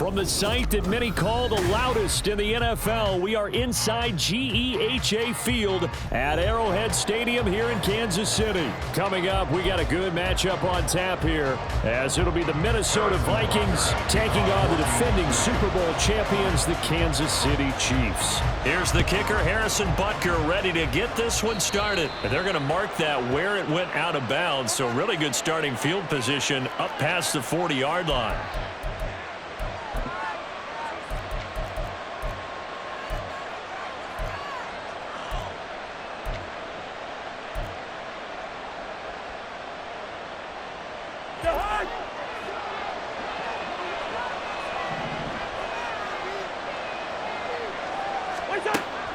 From the site that many call the loudest in the NFL, we are inside GEHA Field at Arrowhead Stadium here in Kansas City. Coming up, we got a good matchup on tap here, as it'll be the Minnesota Vikings taking on the defending Super Bowl champions, the Kansas City Chiefs. Here's the kicker, Harrison Butker, ready to get this one started. And they're going to mark that where it went out of bounds, so really good starting field position up past the 40-yard line.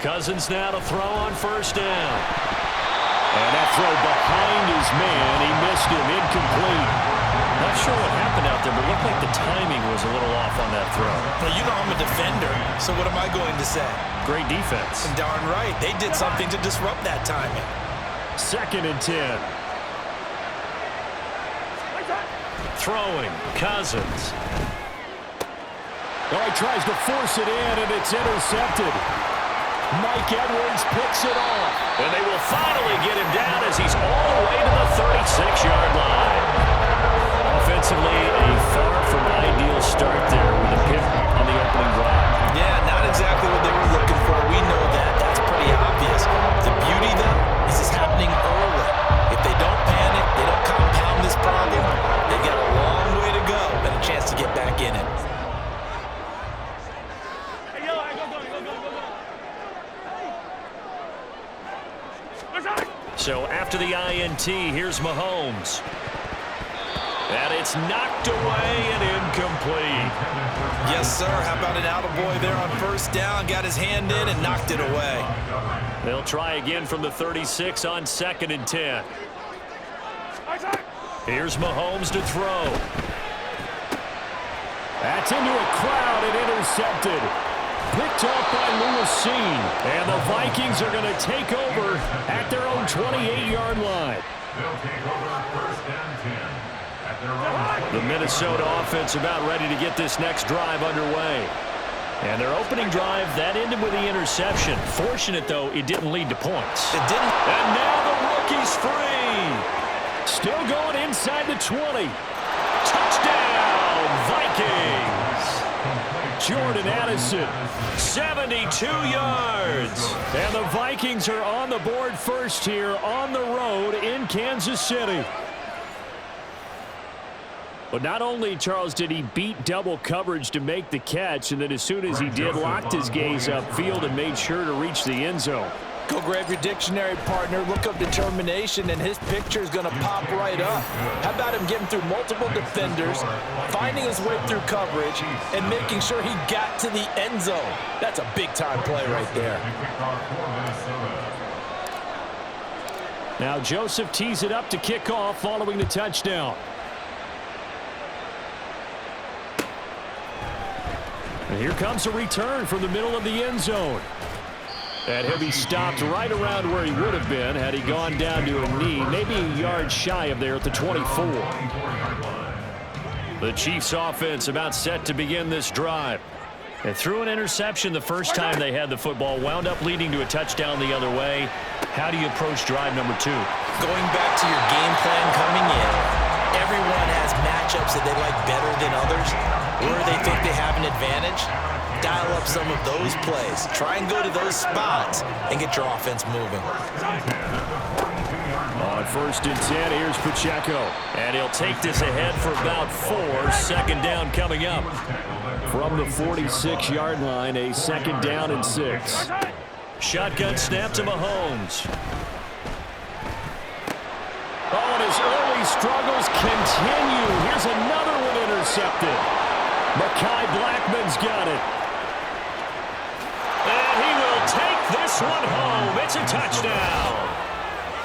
Cousins now to throw on first down. And that throw behind his man. He missed him. Incomplete. Not sure what happened out there, but looked like the timing was a little off on that throw. Well, you know I'm a defender, so what am I going to say? Great defense. And darn right. They did something to disrupt that timing. 2nd and 10. Throwing, Cousins. Oh, he tries to force it in, and it's intercepted. Mike Edwards picks it off. And they will finally get him down as he's all the way to the 36-yard line. Offensively, a far from ideal start there with a pick on the opening drive. Yeah, not exactly what they were looking for. We know that. That's pretty obvious. The beauty, though, is it's happening early. If they don't panic, they don't compound this problem, they've got a long way to go and a chance to get back in it. So after the INT, here's Mahomes. And it's knocked away and incomplete. Yes, sir. How about an attaboy there on first down? Got his hand in and knocked it away. They'll try again from the 36 on 2nd and 10. Here's Mahomes to throw. That's into a crowd and intercepted. Picked off by Lewis. And the Vikings are going to take over at their own 28-yard line. They'll take over first and 10 at their own. The Minnesota offense about ready to get this next drive underway. And their opening drive, that ended with the interception. Fortunate, though, it didn't lead to points. It didn't. And now the rookie's free. Still going inside the 20. Touchdown, Vikings. Jordan Addison. 72 yards. And the Vikings are on the board first here on the road in Kansas City. But not only, Charles, did he beat double coverage to make the catch, and then as soon as he did, locked his gaze upfield and made sure to reach the end zone. Go grab your dictionary, partner. Look up determination, and his picture is going to pop right up. How about him getting through multiple defenders, finding his way through coverage, and making sure he got to the end zone? That's a big-time play right there. Now Joseph tees it up to kick off following the touchdown. And here comes a return from the middle of the end zone. And he'll be stopped right around where he would have been had he gone down to a knee, maybe a yard shy of there at the 24. The Chiefs offense about set to begin this drive. And threw an interception the first time they had the football, wound up leading to a touchdown the other way. How do you approach drive number 2? Going back to your game plan coming in, everyone has matchups that they like better than others, where they think they have an advantage. Dial up some of those plays. Try and go to those spots and get your offense moving. On 1st and 10, here's Pacheco. And he'll take this ahead for about 4. 2nd down coming up. From the 46-yard line, a 2nd down and 6. Shotgun snap to Mahomes. Oh, and his early struggles continue. Here's another one intercepted. Mekhi Blackman's got it. And he will take this one home. It's a touchdown.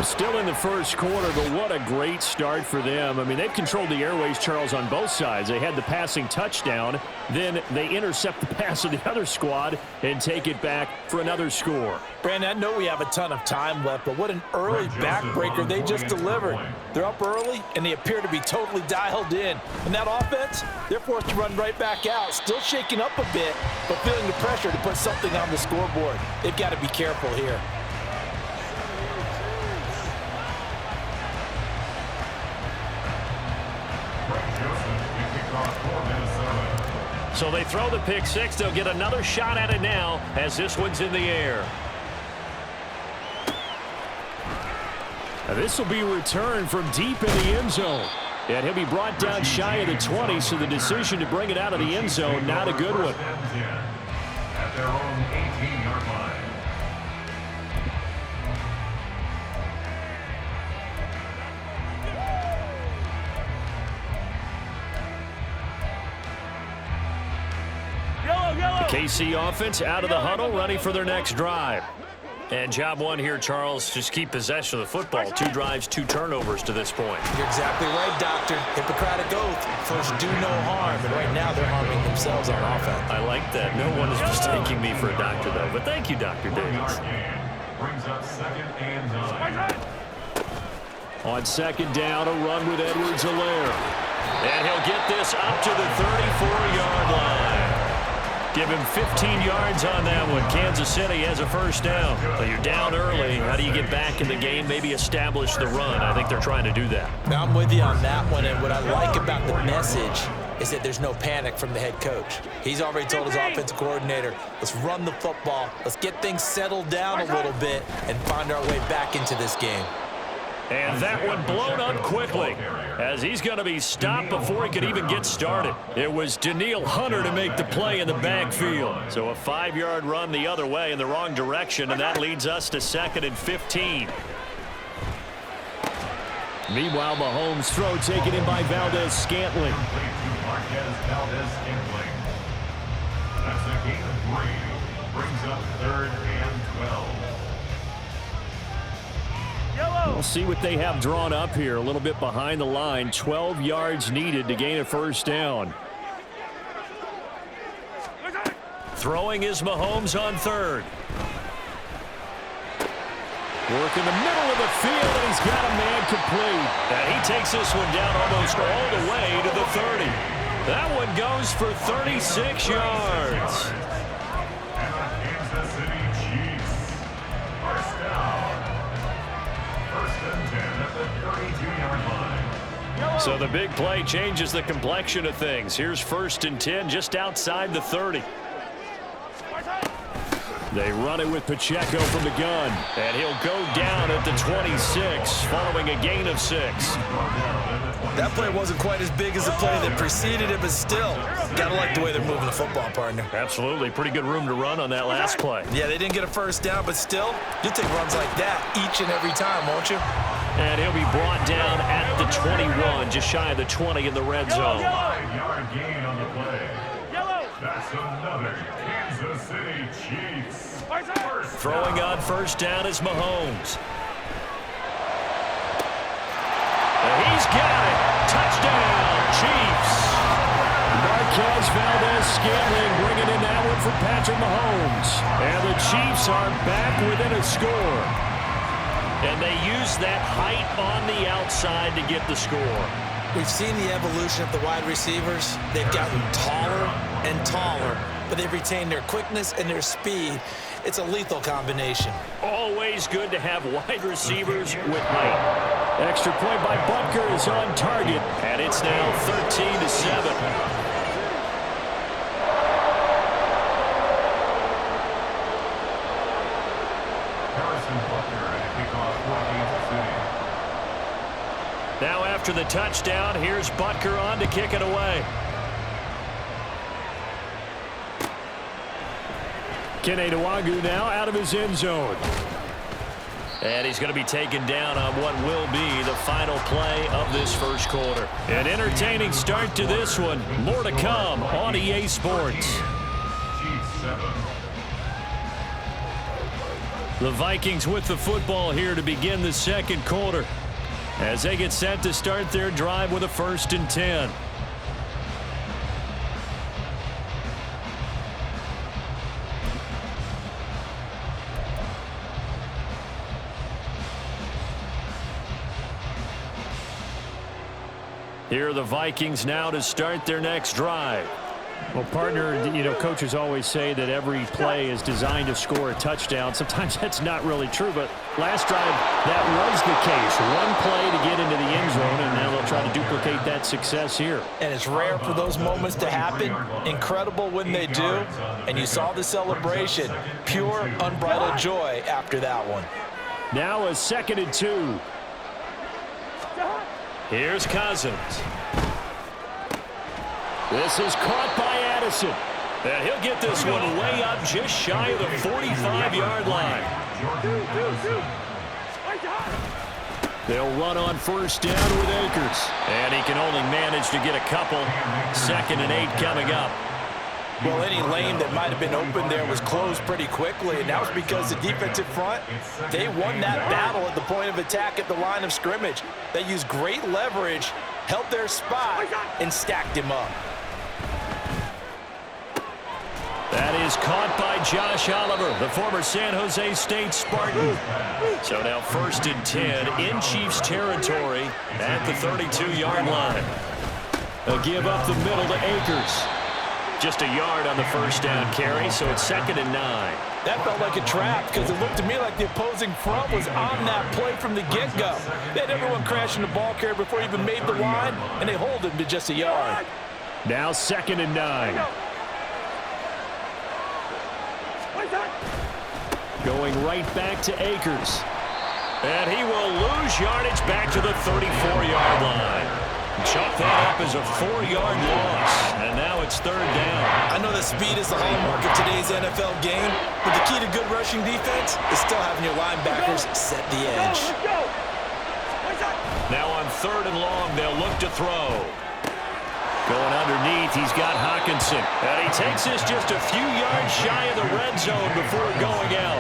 Still in the first quarter, but what a great start for them. I mean, they've controlled the airways, Charles, on both sides. They had the passing touchdown. Then they intercept the pass of the other squad and take it back for another score. Brandon, I know we have a ton of time left, but what an early backbreaker they just delivered. They're up early, and they appear to be totally dialed in. And that offense, they're forced to run right back out, still shaking up a bit, but feeling the pressure to put something on the scoreboard. They've got to be careful here. So they throw the pick six. They'll get another shot at it now as this one's in the air. Now this will be returned from deep in the end zone. And he'll be brought down shy of the 20, so the decision to bring it out of the end zone, not a good one. At their own 18-yard line. The KC offense out of the huddle, ready for their next drive. And job one here, Charles, just keep possession of the football. 2 drives, 2 turnovers to this point. You're exactly right, Doctor. Hippocratic oath. First, do no harm. And right now, they're harming themselves on offense. I like that. No one is mistaking me for a doctor, though. But thank you, Dr. Davis. Brings up 2nd and 9. On 2nd down, a run with Edwards-Helaire. And he'll get this up to the 34-yard line. Give him 15 yards on that one. Kansas City has a first down. Well, you're down early. How do you get back in the game, maybe establish the run? I think they're trying to do that. Now, I'm with you on that one, and what I like about the message is that there's no panic from the head coach. He's already told his offensive coordinator, let's run the football, let's get things settled down a little bit and find our way back into this game. And that one blown up quickly as he's going to be stopped before he could even get started. It was Danielle Hunter to make the play in the backfield. So a 5-yard run the other way in the wrong direction, and that leads us to 2nd and 15. Meanwhile, Mahomes' throw taken in by Valdez-Scantling. That's a gain of 3. Brings up 3rd and 12. We'll see what they have drawn up here. A little bit behind the line. 12 yards needed to gain a first down. Throwing is Mahomes on 3rd. Work in the middle of the field, and he's got a man complete. And he takes this one down almost all the way to the 30. That one goes for 36 yards. And the Kansas City Chiefs. First down. 1st and 10 at the 32-yard line. So the big play changes the complexion of things. Here's 1st and 10 just outside the 30. They run it with Pacheco from the gun. And he'll go down at the 26 following a gain of 6. That play wasn't quite as big as the play that preceded it, but still, gotta like the way they're moving the football, partner. Absolutely. Pretty good room to run on that last play. Yeah, they didn't get a first down, but still, you'll take runs like that each and every time, won't you? And he'll be brought down at the 21, just shy of the 20 in the red zone. 5-yard gain on the play. That's another Kansas City Chiefs. Throwing on 1st down is Mahomes. And he's got it. Touchdown, Chiefs. Marquez Valdez-Scantling bringing in that one for Patrick Mahomes. And the Chiefs are back within a score. And they use that height on the outside to get the score. We've seen the evolution of the wide receivers. They've gotten taller and taller, but they've retained their quickness and their speed. It's a lethal combination. Always good to have wide receivers with height. Extra point by Butker is on target. And it's now 13-7. Now after the touchdown, here's Butker on to kick it away. Kene Nwagu now out of his end zone. And he's going to be taken down on what will be the final play of this first quarter. An entertaining start to this one. More to come on EA Sports. Chiefs 7. The Vikings with the football here to begin the second quarter as they get set to start their drive with a 1st and 10. Here are the Vikings now to start their next drive. Well, partner, you know, coaches always say that every play is designed to score a touchdown. Sometimes that's not really true, but last drive, that was the case. One play to get into the end zone, and now they'll try to duplicate that success here. And it's rare for those moments to happen. Incredible when they do. And you saw the celebration. Pure, unbridled joy after that one. Now a 2nd and 2. Here's Cousins. This is caught by Addison. And he'll get this one way up just shy of the 45-yard line. They'll run on 1st down with Akers. And he can only manage to get a couple. 2nd and 8 coming up. Well, any lane that might have been open there was closed pretty quickly, and that was because the defensive front, they won that battle at the point of attack at the line of scrimmage. They used great leverage, held their spot, and stacked him up. That is caught by Josh Oliver, the former San Jose State Spartan. So now 1st and 10 in Chiefs territory at the 32-yard line. A give up the middle to Akers. Just a yard on the 1st down carry, so it's 2nd and 9. That felt like a trap because it looked to me like the opposing front was on that play from the get-go. They had everyone crashing the ball carrier before he even made the line, and they hold him to just a yard. Now 2nd and 9. Going right back to Akers. And he will lose yardage back to the 34-yard line. Chalk that up as a 4-yard loss, and now it's 3rd down. I know that speed is the hallmark of today's NFL game, but the key to good rushing defense is still having your linebackers set the edge. Now on 3rd and long, they'll look to throw. Going underneath, he's got Hawkinson. And he takes this just a few yards shy of the red zone before going out.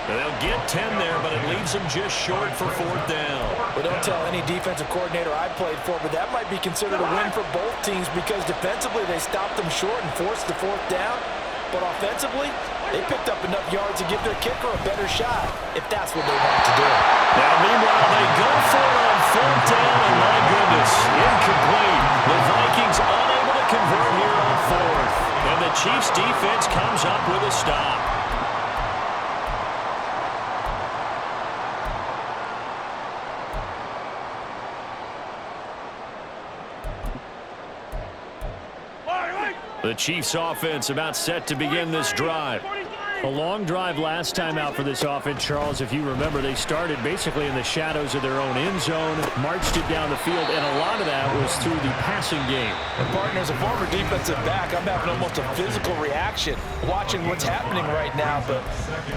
They'll get 10 there, but it leaves them just short for 4th down. Well, don't tell any defensive coordinator I played for, but that might be considered a win for both teams because defensively they stopped them short and forced the 4th down. But offensively, they picked up enough yards to give their kicker a better shot, if that's what they want to do. Now, meanwhile, they go for it on 4th down, and my goodness, incomplete. The Vikings unable to convert here on 4th. And the Chiefs' defense comes up with a stop. The Chiefs offense about set to begin this drive. A long drive last time out for this offense, Charles. If you remember, they started basically in the shadows of their own end zone, marched it down the field, and a lot of that was through the passing game. And partner, as a former defensive back, I'm having almost a physical reaction watching what's happening right now. But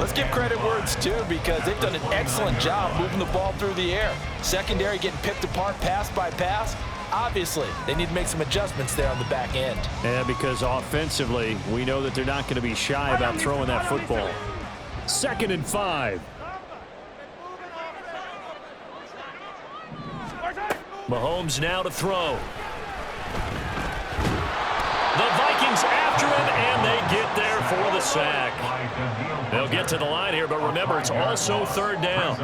let's give credit where it's due because they've done an excellent job moving the ball through the air. Secondary getting picked apart pass by pass. Obviously, they need to make some adjustments there on the back end. Yeah, because offensively, we know that they're not going to be shy about throwing that football. 2nd and 5. Mahomes now to throw. The Vikings after him, and they get there for the sack. They'll get to the line here, but remember, it's also 3rd down.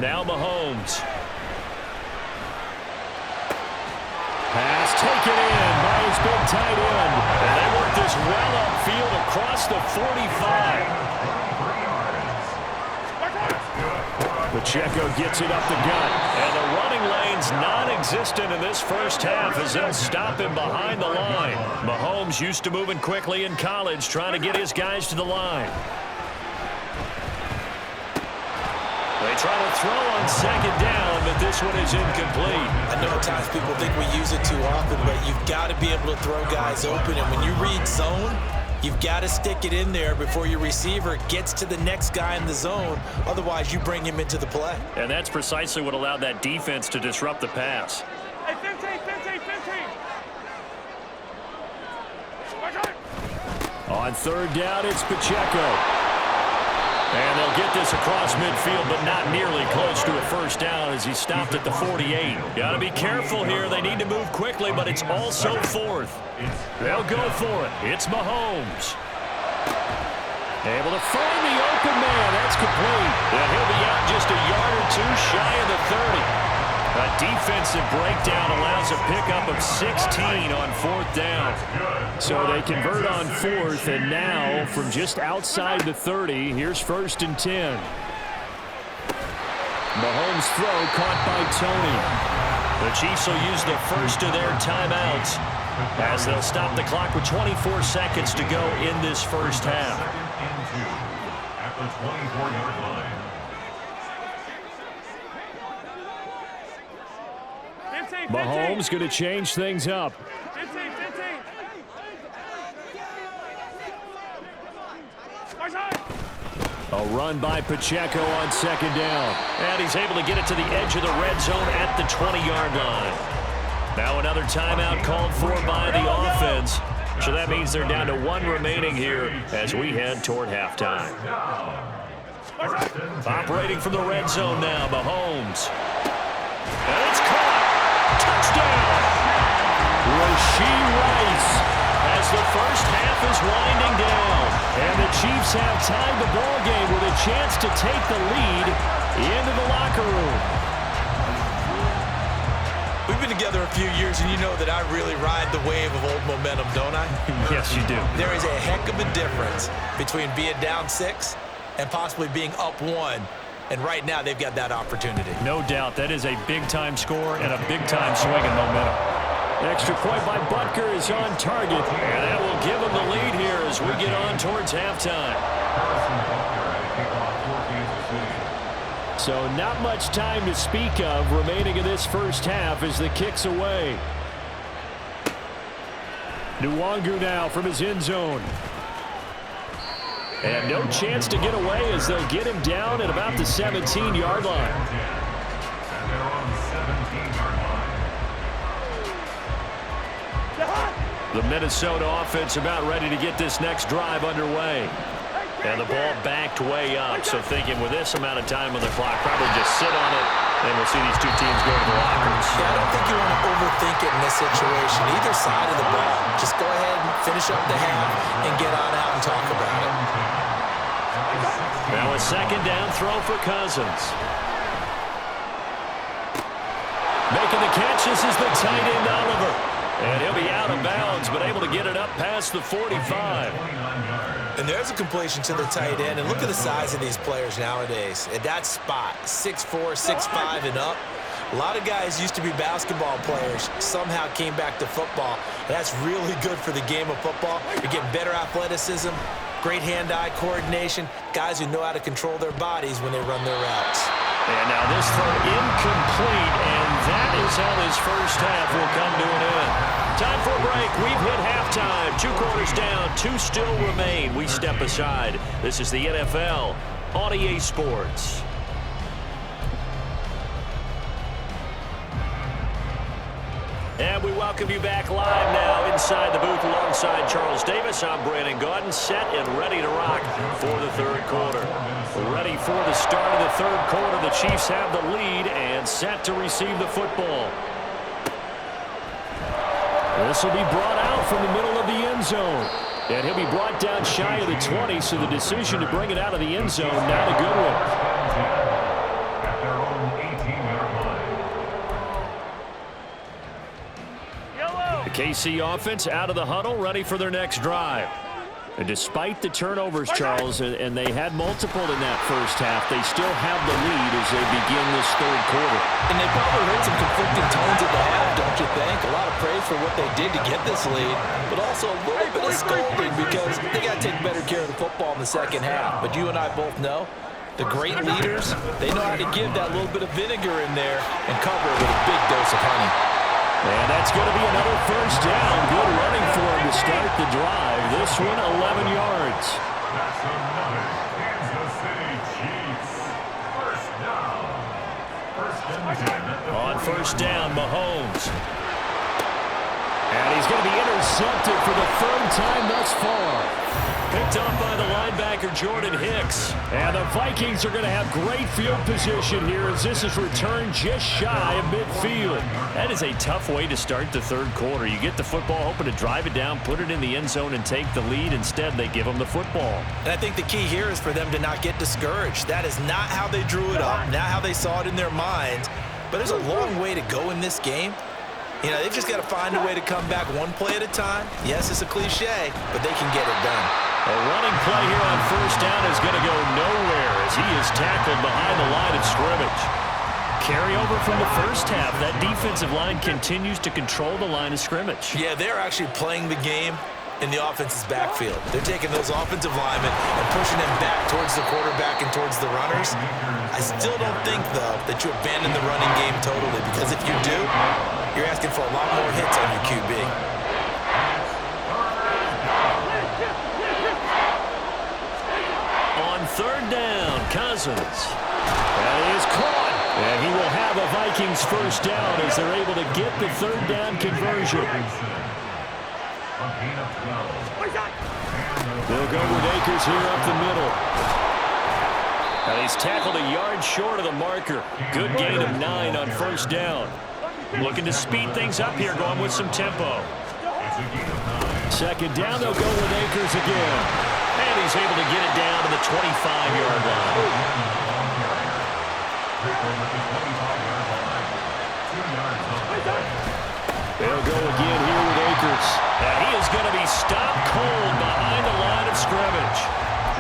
Now Mahomes. Pass taken in by his big tight end. And they work this well upfield across the 45. Pacheco gets it up the gut. And the running lane's non-existent in this first half as they'll stop him behind the line. Mahomes used to moving quickly in college, trying to get his guys to the line. They try to throw on 2nd down, but this one is incomplete. I know at times people think we use it too often, but you've got to be able to throw guys open. And when you read zone, you've got to stick it in there before your receiver gets to the next guy in the zone. Otherwise, you bring him into the play. And that's precisely what allowed that defense to disrupt the pass. Hey, 15. On 3rd down, it's Pacheco. And they'll get this across midfield, but not nearly close to a first down as he stopped at the 48. Got to be careful here. They need to move quickly, but it's also fourth. They'll go for it. It's Mahomes. Able to find the open man. That's complete. And he'll be out just a yard or two shy of the 30. A defensive breakdown allows a pickup of 16 on fourth down. So they convert on fourth, and now from just outside the 30, here's 1st and 10. Mahomes' throw caught by Tony. The Chiefs will use the first of their timeouts as they'll stop the clock with 24 seconds to go in this first half. At the 24-yard line. Mahomes going to change things up. 15. A run by Pacheco on 2nd down. And he's able to get it to the edge of the red zone at the 20-yard line. Now another timeout called for by the offense. So that means they're down to 1 remaining here as we head toward halftime. Operating from the red zone now, Mahomes. And it's caught. Touchdown! Rashee Rice. As the first half is winding down. And the Chiefs have tied the ball game with a chance to take the lead into the locker room. We've been together a few years, and you know that I really ride the wave of old momentum, don't I? Yes, you do. There is a heck of a difference between being down 6 and possibly being up 1. And right now, they've got that opportunity. No doubt. That is a big-time score and a big-time swing in momentum. Extra point by Butker is on target. And that will give them the lead here as we get on towards halftime. So not much time to speak of remaining in this first half as the kick's away. Nwangu now from his end zone. And no chance to get away as they'll get him down at about the 17-yard line. And they're on the 17-yard line. The Minnesota offense about ready to get this next drive underway. And the ball backed way up, so thinking with this amount of time on the clock, probably just sit on it, and we'll see these two teams go to the lockers. Yeah, I don't think you want to overthink it in this situation. Either side of the ball. Just go ahead and finish up the half and get on out and talk about it. Now a 2nd down throw for Cousins. Making the catch, this is the tight end Oliver. And he'll be out of bounds, but able to get it up past the 45. And there's a completion to the tight end. And look at the size of these players nowadays. At that spot, 6'4", 6'5", and up. A lot of guys used to be basketball players, somehow came back to football. That's really good for the game of football. You're getting better athleticism, great hand-eye coordination, guys who know how to control their bodies when they run their routes. And now this throw incomplete, and that is how this first half will come to an end. Time for a break. We've hit halftime. 2 quarters down, 2 still remain. We step aside. This is the NFL on EA Sports. And we welcome you back live now inside the booth alongside Charles Davis. I'm Brandon Gaudin, set and ready to rock for the 3rd quarter. Ready for the start of the 3rd quarter. The Chiefs have the lead and set to receive the football. This will be brought out from the middle of the end zone. And he'll be brought down shy of the 20, so the decision to bring it out of the end zone, not a good one. At their own 18-yard line. The KC offense out of the huddle, ready for their next drive. And despite the turnovers, Charles, and they had multiple in that first half, they still have the lead as they begin this 3rd quarter. And they probably heard some conflicting tones at the half, don't you think? A lot of praise for what they did to get this lead, but also a little bit of scolding because they got to take better care of the football in the 2nd half. But you and I both know the great leaders, they know how to give that little bit of vinegar in there and cover it with a big dose of honey. And that's going to be another first down. Good running for him to start the drive. This one, 11 yards. That's another Kansas City Chiefs. First down. First and 10. On first down, Mahomes. And he's going to be intercepted for the 3rd time thus far. Picked off by the linebacker, Jordan Hicks. And the Vikings are going to have great field position here as this is returned just shy of midfield. That is a tough way to start the third quarter. You get the football, hoping to drive it down, put it in the end zone, and take the lead. Instead, they give them the football. And I think the key here is for them to not get discouraged. That is not how they drew it up, not how they saw it in their minds. But there's a long way to go in this game. You know, they've just got to find a way to come back one play at a time. Yes, it's a cliche, but they can get it done. A running play here on first down is going to go nowhere as he is tackled behind the line of scrimmage. Carry over from the first half. That defensive line continues to control the line of scrimmage. Yeah, they're actually playing the game in the offense's backfield. They're taking those offensive linemen and pushing them back towards the quarterback and towards the runners. I still don't think, though, that you abandon the running game totally, because if you do, you're asking for a lot more hits on your QB. On third down, Cousins. That is caught. And he will have a Vikings first down as they're able to get the third down conversion. They'll go with Akers here up the middle. And he's tackled a yard short of the marker. Good gain of 9 on first down. Looking to speed things up here, going with some tempo. Second down, they'll go with Akers again. And he's able to get it down to the 25-yard line. They'll go again here with Akers. And he is going to be stopped cold behind the line of scrimmage.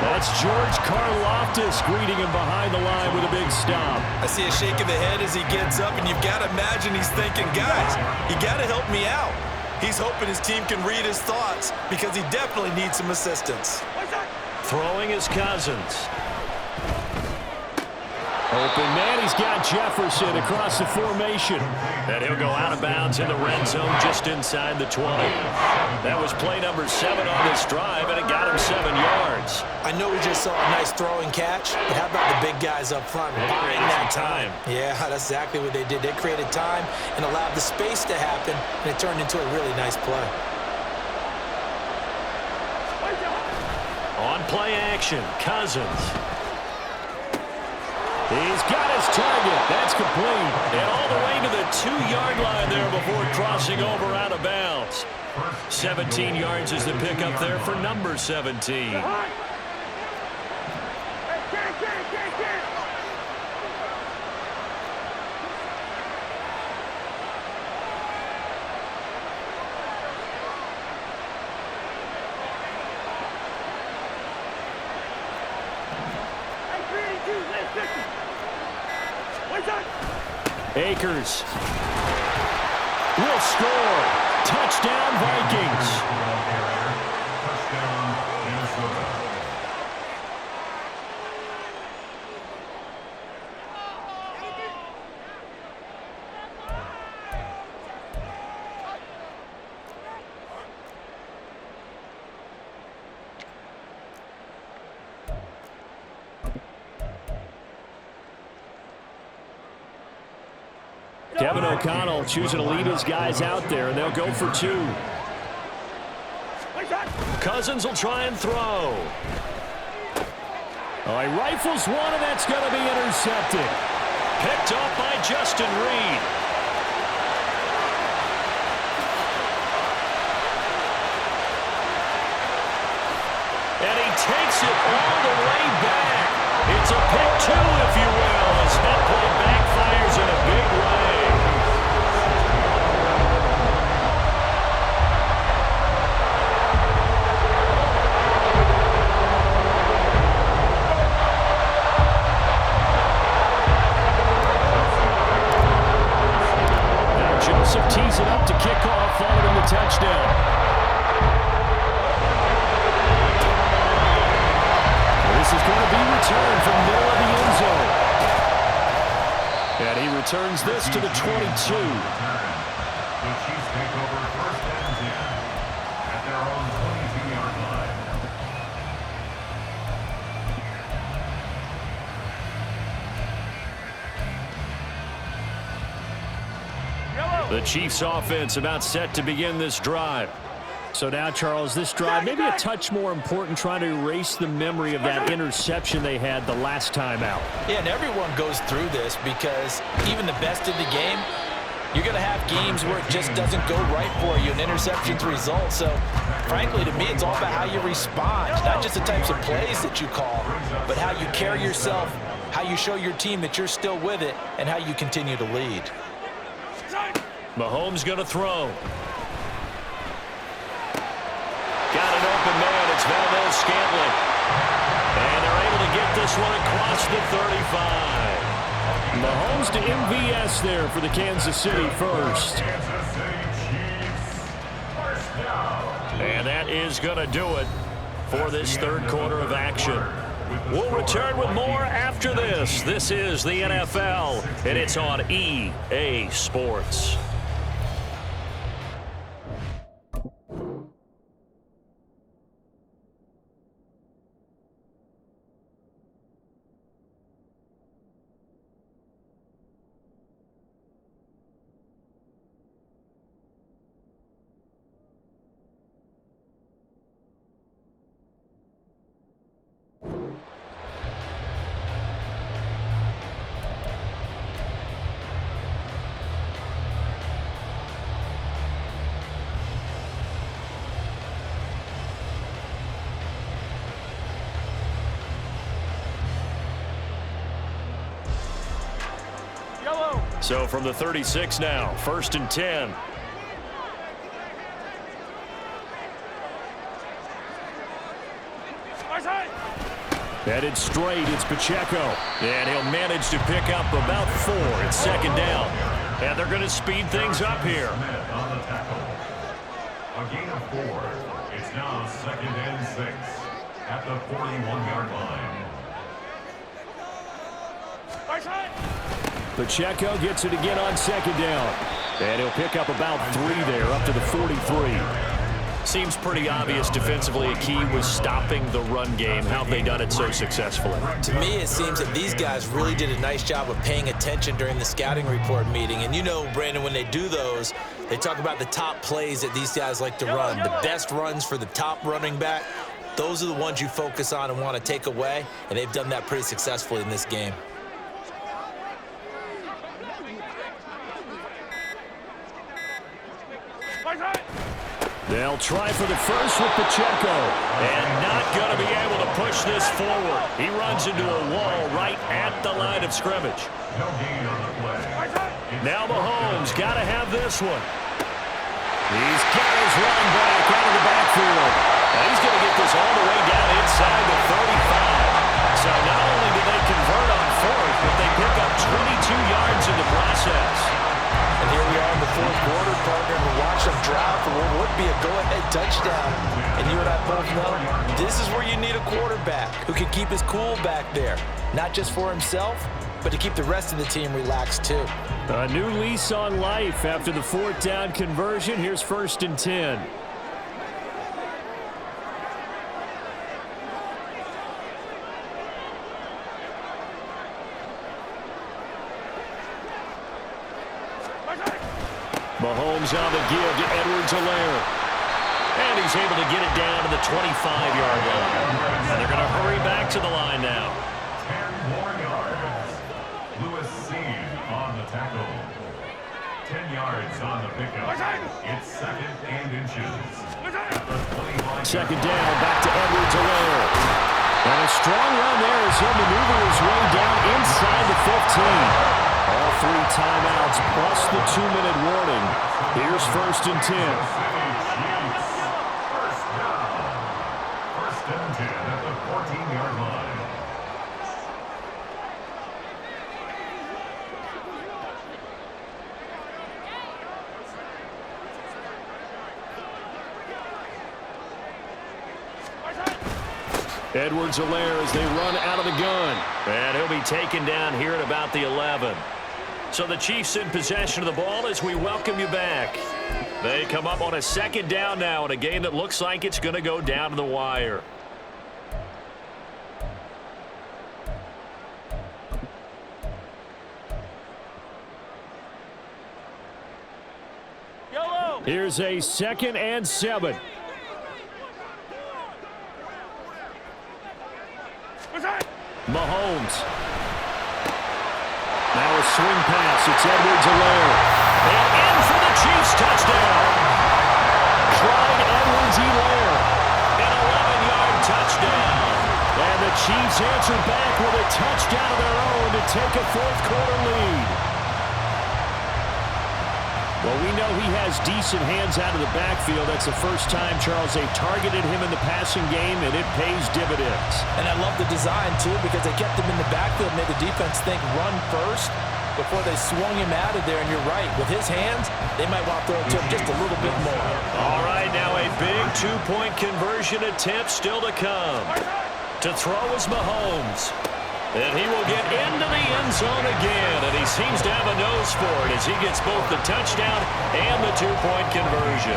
That's George Karlaftis greeting him behind the line with a big stop. I see a shake of the head as he gets up, and you've got to imagine he's thinking, guys, you got to help me out. He's hoping his team can read his thoughts because he definitely needs some assistance. Throwing is Cousins. Open man, he's got Jefferson across the formation. And he'll go out of bounds in the red zone just inside the 20. That was play number 7 on this drive, and it got him 7 yards. I know we just saw a nice throw and catch, but how about the big guys up front buying that time? Yeah, that's exactly what they did. They created time and allowed the space to happen, and it turned into a really nice play. On play action, Cousins. He's got his target. That's complete. And all the way to the 2-yard line there before crossing over out of bounds. 17 yards is the pickup there for number 17. Akers will score. Touchdown, Vikings. Kevin O'Connell choosing to lead his guys out there, and they'll go for 2. Cousins will try and throw. Oh, he rifles one, and that's going to be intercepted. Picked off by Justin Reed. And he takes it all the way back. It's a pick 2, if you will, as that play backfires in a big way. Now Joseph tees it up to kick off following the touchdown. This is going to be returned from middle of the end zone. And he returns this to the 22. The Chiefs take over first and 10 at their own 22-yard line. The Chiefs offense about set to begin this drive. So now, Charles, this drive, maybe a touch more important, trying to erase the memory of that interception they had the last time out. Yeah, and everyone goes through this because even the best in the game, you're going to have games where it just doesn't go right for you, and interceptions result. So, frankly, to me, it's all about how you respond, not just the types of plays that you call, but how you carry yourself, how you show your team that you're still with it, and how you continue to lead. Mahomes going to throw. Got an open man. It's Valdez-Scantling. And they're able to get this one across the 35. Mahomes to MVS there for the Kansas City first. And that is going to do it for this third quarter of action. We'll return with more after this. This is the NFL, and it's on EA Sports. So from the 36 now, 1st and 10. Headed straight, it's Pacheco. And he'll manage to pick up about 4. It's 2nd down. And they're going to speed things up here. On the tackle. A gain of 4. It's now 2nd and 6 at the 41-yard line. Pacheco gets it again on 2nd down. And he'll pick up about 3 there, up to the 43. Seems pretty obvious defensively a key was stopping the run game. How have they done it so successfully? To me, it seems that these guys really did a nice job of paying attention during the scouting report meeting. And you know, Brandon, when they do those, they talk about the top plays that these guys like to run. The best runs for the top running back, those are the ones you focus on and want to take away. And they've done that pretty successfully in this game. They'll try for the first with Pacheco. And not going to be able to push this forward. He runs into a wall right at the line of scrimmage. No gain on the play. Now Mahomes got to have this one. He's got his run back out of the backfield. And he's going to get this all the way down inside the 35. So not only do they convert on 4th, but they pick up 22 yards in the process. And here we are in the 4th quarter, partner, and we watch them drive for what would be a go-ahead touchdown. And you and I both know this is where you need a quarterback who can keep his cool back there, not just for himself, but to keep the rest of the team relaxed too. A new lease on life after the 4th down conversion. Here's 1st and 10. Mahomes on the give to Edwards-Helaire. And he's able to get it down to the 25-yard line. And they're going to hurry back to the line now. 10 more yards. Lewis Seen on the tackle. 10 yards on the pickup. It's 2nd and inches. At the 25. 2nd down, back to Edwards-Helaire. And a strong run there as he'll maneuver his way down inside the 15. All 3 timeouts plus the 2-minute warning. Here's 1st and 10. First down. 1st and 10 at the 14-yard line. Edwards-Helaire as they run out of the gun. And he'll be taken down here at about the 11. So the Chiefs in possession of the ball as we welcome you back. They come up on a 2nd down now in a game that looks like it's going to go down to the wire. Here's a 2nd and 7. Mahomes. Now a swing pass. It's Edwards-Helaire. And in for the Chiefs touchdown. Clyde Edwards-Helaire. An 11-yard touchdown. And the Chiefs answer back with a touchdown of their own to take a fourth-quarter lead. Well, we know he has decent hands out of the backfield. That's the first time, Charles, they've targeted him in the passing game, and it pays dividends. And I love the design, too, because they kept him in the backfield, made the defense think run first before they swung him out of there. And you're right, with his hands, they might want to throw it to him just a little bit more. All right, now a big two-point conversion attempt still to come. To throw is Mahomes. And he will get into the end zone again, and he seems to have a nose for it as he gets both the touchdown and the two-point conversion.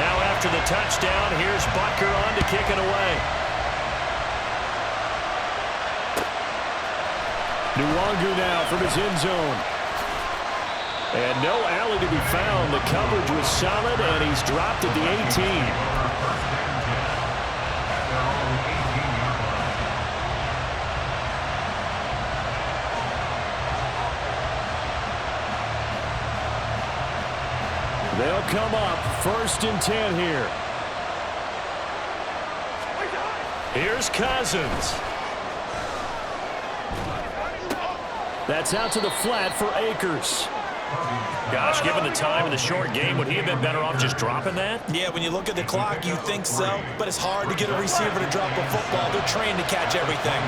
Now after the touchdown, here's Butker on to kick it away. Nwangu now from his end zone. And no alley to be found. The coverage was solid, and he's dropped at the 18. They'll come up 1st and 10 here. Here's Cousins. That's out to the flat for Akers. Gosh, given the time in the short game, would he have been better off just dropping that? Yeah, when you look at the clock, you think so. But it's hard to get a receiver to drop a football. They're trained to catch everything.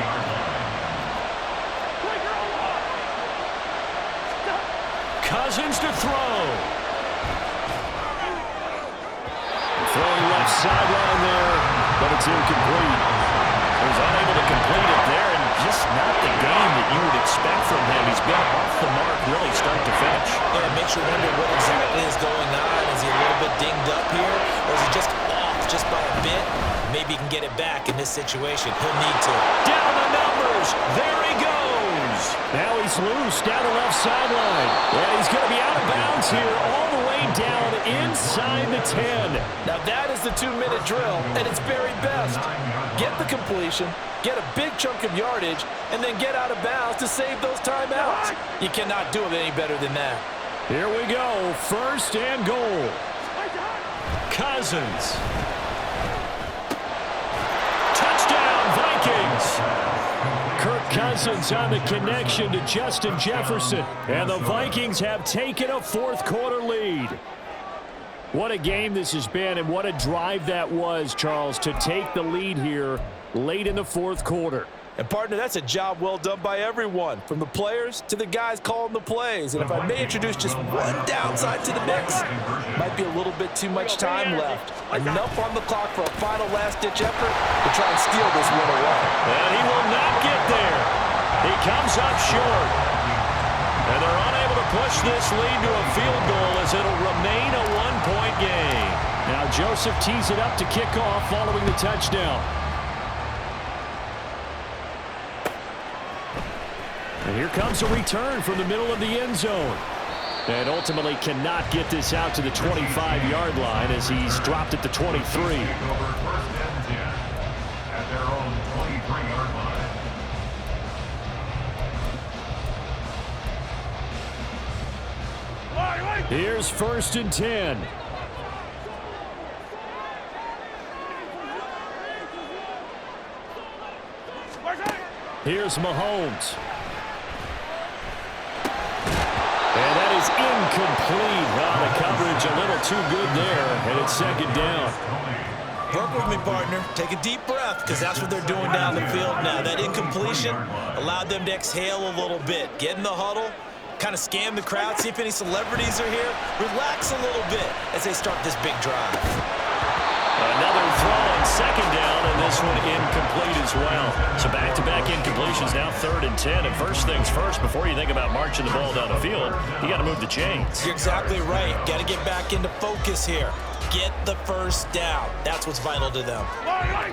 Cousins to throw. Throwing left sideline there, but it's incomplete. He was unable to complete it there, and just not the game that you would expect from him. He's been off the mark really start to finish. Yeah, it makes you wonder what exactly is going on. Is he a little bit dinged up here, or is he just off just by a bit? Maybe he can get it back in this situation. He'll need to. Down the numbers. There he goes. Now he's loose down the left sideline. And he's going to be out of bounds here all the way down inside the 10. Now that is the 2-minute drill at its very best. Get the completion, get a big chunk of yardage, and then get out of bounds to save those timeouts. You cannot do it any better than that. Here we go, 1st and goal. Cousins. Touchdown, Vikings. Kirk Cousins on the connection to Justin Jefferson. And the Vikings have taken a fourth-quarter lead. What a game this has been, and what a drive that was, Charles, to take the lead here late in the fourth quarter. And, partner, that's a job well done by everyone, from the players to the guys calling the plays. And if I may introduce just one downside to the mix, might be a little bit too much time left. Enough on the clock for a final last-ditch effort to try and steal this win away. And he will not get there. He comes up short. And they're unable to push this lead to a field goal as it'll remain a one-point game. Now Joseph tees it up to kick off following the touchdown. And here comes a return from the middle of the end zone. And ultimately cannot get this out to the 25-yard line as he's dropped at the 23. Over 1st and 10 at their own 23-yard line. Here's 1st and 10. Here's Mahomes. And that is incomplete. The coverage a little too good there, and it's 2nd down. Work with me, partner. Take a deep breath, because that's what they're doing down the field now. That incompletion allowed them to exhale a little bit. Get in the huddle, kind of scan the crowd, see if any celebrities are here. Relax a little bit as they start this big drive. Another throw and second down, and this one incomplete as well. So back-to-back incompletions, now 3rd and 10. And first things first, before you think about marching the ball down the field, you got to move the chains. You're exactly right. Got to get back into focus here. Get the first down. That's what's vital to them.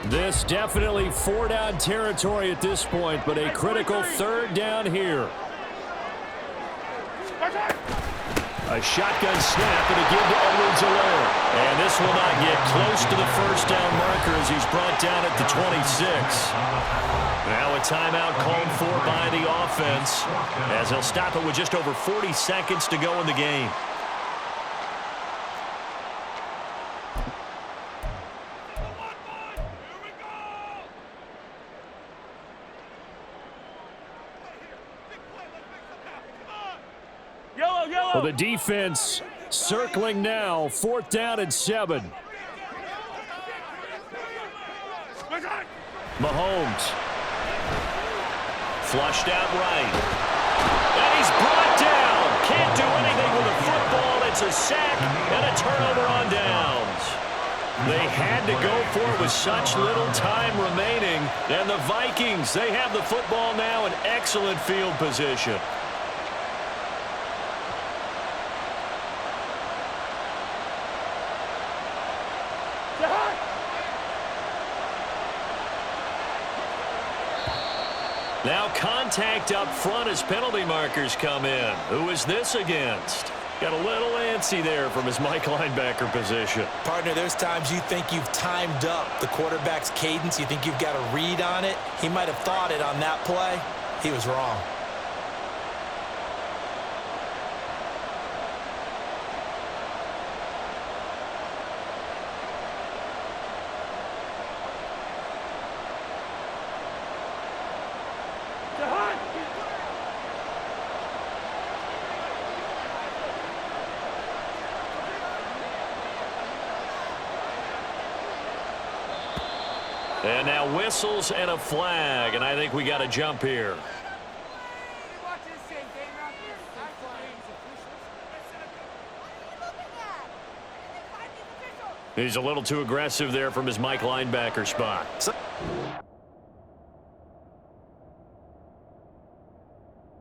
This definitely 4-down territory at this point, but a critical 3rd down here. A shotgun snap and a give to Edwards-Helaire. And this will not get close to the first down marker as he's brought down at the 26. Now a timeout called for by the offense as they'll stop it with just over 40 seconds to go in the game. Well, the defense circling now, 4th down and 7. Mahomes. Flushed out right. And he's brought down. Can't do anything with the football. It's a sack and a turnover on downs. They had to go for it with such little time remaining. And the Vikings, they have the football now in excellent field position. Now contact up front as penalty markers come in. Who is this against? Got a little antsy there from his Mike linebacker position. Partner, there's times you think you've timed up the quarterback's cadence. You think you've got a read on it. He might have thought it on that play. He was wrong. And now whistles and a flag, and I think we got to jump here. He's a little too aggressive there from his Mike linebacker spot.